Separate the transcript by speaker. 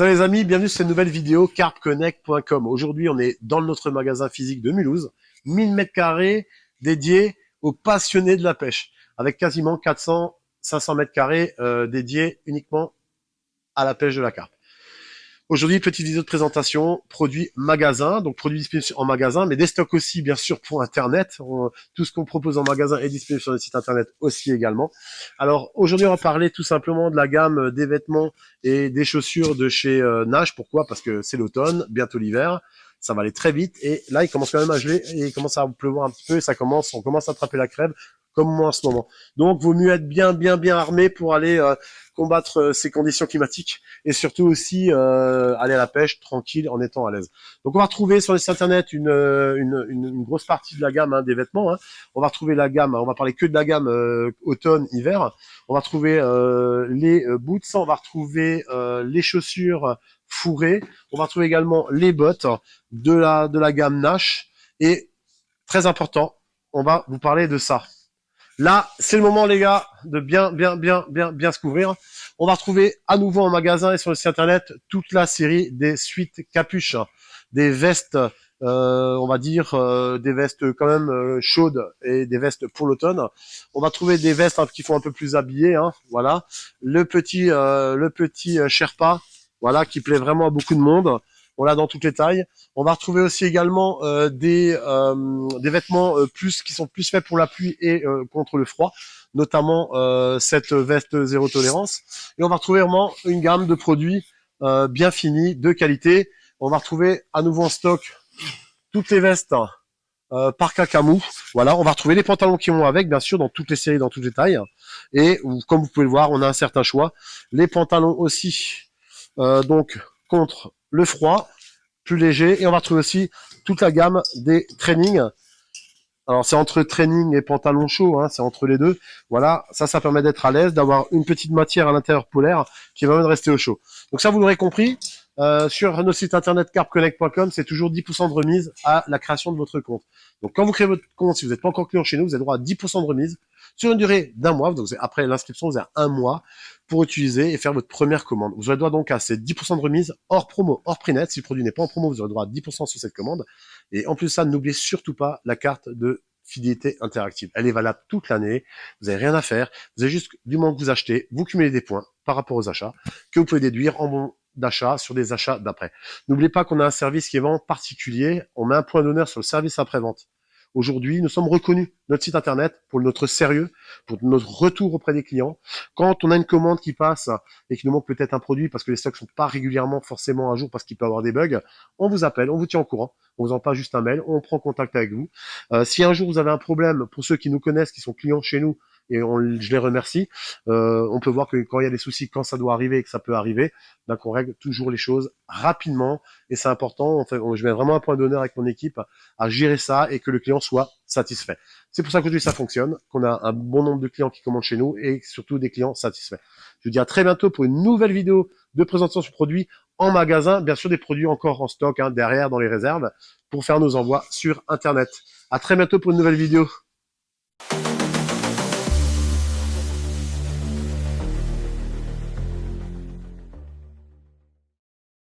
Speaker 1: Salut les amis, bienvenue sur cette nouvelle vidéo carpconnect.com. Aujourd'hui, on est dans notre magasin physique de Mulhouse, 1000 mètres carrés dédiés aux passionnés de la pêche, avec quasiment 400-500 mètres carrés dédiés uniquement à la pêche de la carpe. Aujourd'hui, petite vidéo de présentation, produits magasin, donc produits disponibles en magasin, mais des stocks aussi, bien sûr, pour Internet. Tout ce qu'on propose en magasin est disponible sur le site Internet aussi également. Alors, aujourd'hui, on va parler tout simplement de la gamme des vêtements et des chaussures de chez Nage. Pourquoi? Parce que c'est l'automne, bientôt l'hiver. Ça va aller très vite. Et là, il commence quand même à geler et il commence à pleuvoir un petit peu et on commence à attraper la crève, comme moi en ce moment. Donc, vaut mieux être bien armé pour aller combattre ces conditions climatiques et surtout aussi aller à la pêche tranquille en étant à l'aise. Donc on va retrouver sur le site internet une grosse partie de la gamme des vêtements. On va retrouver la gamme, on va parler que de la gamme automne-hiver. On va retrouver les boots, on va retrouver les chaussures fourrées, on va retrouver également les bottes de la gamme Nash et très important, on va vous parler de ça. Là, c'est le moment, les gars, de bien se couvrir. On va retrouver à nouveau en magasin et sur le site internet toute la série des suites capuches, des vestes, on va dire des vestes quand même chaudes et des vestes pour l'automne. On va trouver des vestes qui font un peu plus habillées, voilà. Le petit Sherpa, voilà, qui plaît vraiment à beaucoup de monde. On l'a dans toutes les tailles. On va retrouver aussi également des vêtements qui sont plus faits pour la pluie et contre le froid, notamment cette veste zéro tolérance. Et on va retrouver vraiment une gamme de produits bien finis, de qualité. On va retrouver à nouveau en stock toutes les vestes par Cacamu. Voilà, on va retrouver les pantalons qui vont avec, bien sûr, dans toutes les séries, dans toutes les tailles. Et comme vous pouvez le voir, on a un certain choix. Les pantalons aussi, donc contre le froid, plus léger. Et on va retrouver aussi toute la gamme des trainings. Alors c'est entre training et pantalon chaud, c'est entre les deux. Voilà, ça permet d'être à l'aise, d'avoir une petite matière à l'intérieur polaire qui permet de rester au chaud. Donc ça, vous l'aurez compris, sur notre site internet carpconnect.com, c'est toujours 10% de remise à la création de votre compte. Donc quand vous créez votre compte, si vous n'êtes pas encore client chez nous, vous avez droit à 10% de remise sur une durée d'un mois. Donc après l'inscription, vous avez un mois pour utiliser et faire votre première commande. Vous aurez droit donc à ces 10% de remise hors promo, hors prix net. Si le produit n'est pas en promo, vous aurez droit à 10% sur cette commande. Et en plus de ça, n'oubliez surtout pas la carte de fidélité interactive. Elle est valable toute l'année. Vous n'avez rien à faire. Vous avez juste, du moment que vous achetez, vous cumulez des points par rapport aux achats que vous pouvez déduire en bon d'achat sur des achats d'après. N'oubliez pas qu'on a un service qui est vraiment particulier. On met un point d'honneur sur le service après-vente. Aujourd'hui, nous sommes reconnus, notre site internet, pour notre sérieux, pour notre retour auprès des clients. Quand on a une commande qui passe et qu'il nous manque peut-être un produit parce que les stocks sont pas régulièrement forcément à jour parce qu'il peut y avoir des bugs, on vous appelle, on vous tient au courant, on vous envoie juste un mail, on prend contact avec vous. Si un jour vous avez un problème, pour ceux qui nous connaissent, qui sont clients chez nous, et je les remercie, on peut voir que quand il y a des soucis, quand ça doit arriver et que ça peut arriver, donc on règle toujours les choses rapidement et c'est important. Je mets vraiment un point d'honneur avec mon équipe à gérer ça et que le client soit satisfait. C'est pour ça qu'aujourd'hui ça fonctionne, qu'on a un bon nombre de clients qui commandent chez nous et surtout des clients satisfaits. Je vous dis à très bientôt pour une nouvelle vidéo de présentation sur produits en magasin, bien sûr des produits encore en stock derrière dans les réserves pour faire nos envois sur Internet. À très bientôt pour une nouvelle vidéo.